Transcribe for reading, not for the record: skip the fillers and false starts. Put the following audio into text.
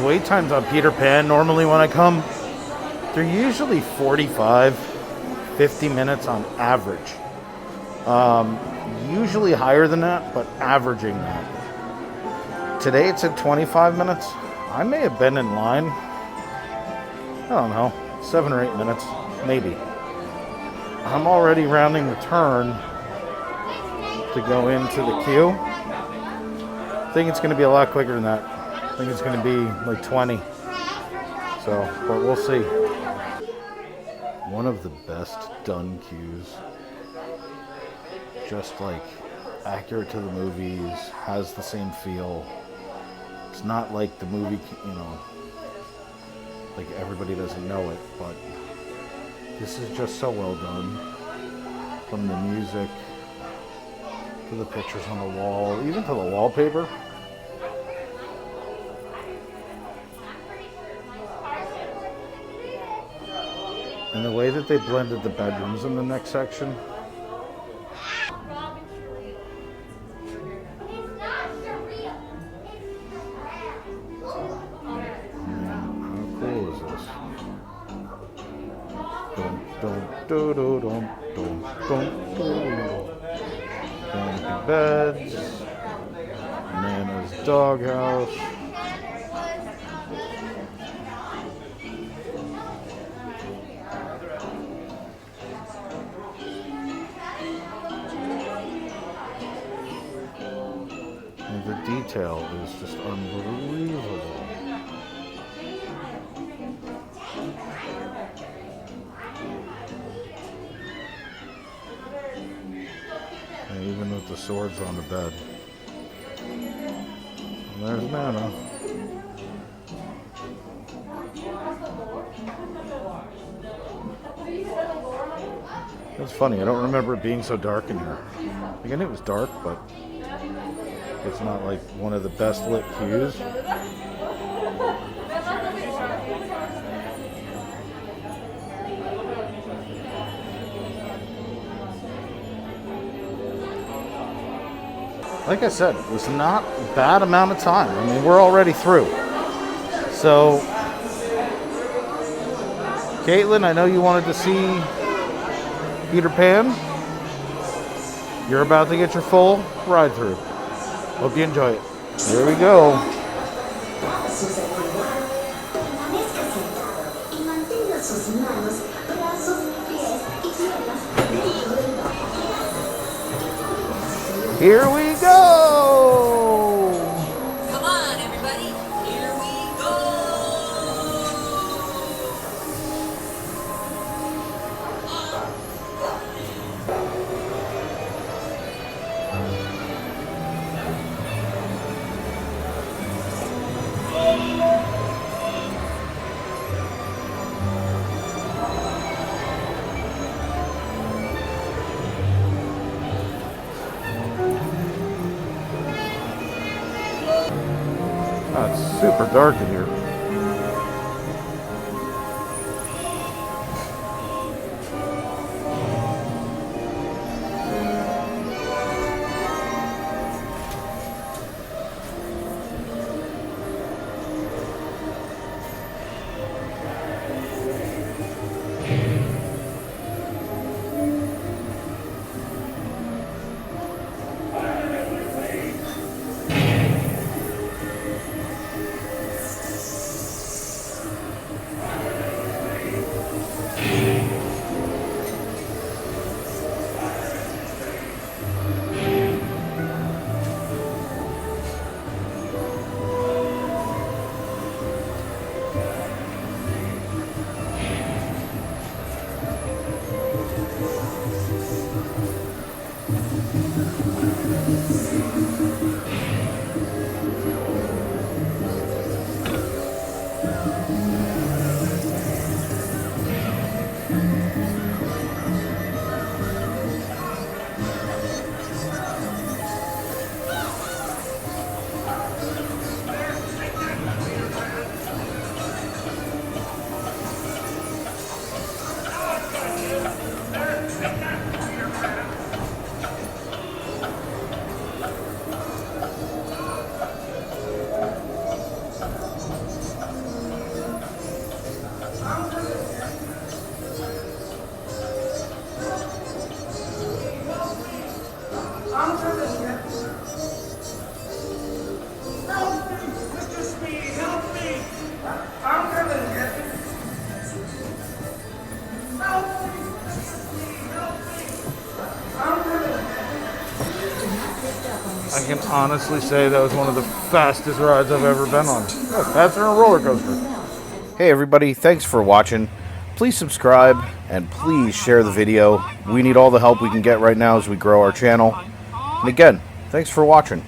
wait times on Peter Pan, normally when I come, they're usually 45, 50 minutes on average. Usually higher than that, but averaging that. Today it's at 25 minutes. I may have been in line, I don't know, 7 or 8 minutes, maybe. I'm already rounding the turn to go into the queue. I think it's going to be a lot quicker than that. I think it's going to be like 20. So, but we'll see. One of the best done queues. Just like accurate to the movies, has the same feel. It's not like the movie, you know, like everybody doesn't know it, but this is just so well done. From the music to the pictures on the wall, even to the wallpaper. And the way that they blended the bedrooms in the next section. Fancy beds, Nana's doghouse. And the detail is just unbelievable. Even with the swords on the bed. And there's Nana. It's funny, I don't remember it being so dark in here. Again, it was dark, but it's not like one of the best lit queues. Like I said, it was not a bad amount of time. I mean, we're already through. So, Caitlin, I know you wanted to see Peter Pan. You're about to get your full ride through. Hope you enjoy it. Here we go. Here we go! Come on, everybody. Here we go! Oh, it's super dark in here. I can honestly say that was one of the fastest rides I've ever been on. Yeah, faster than a roller coaster. Hey everybody, thanks for watching. Please subscribe and please share the video. We need all the help we can get right now as we grow our channel. And again, thanks for watching.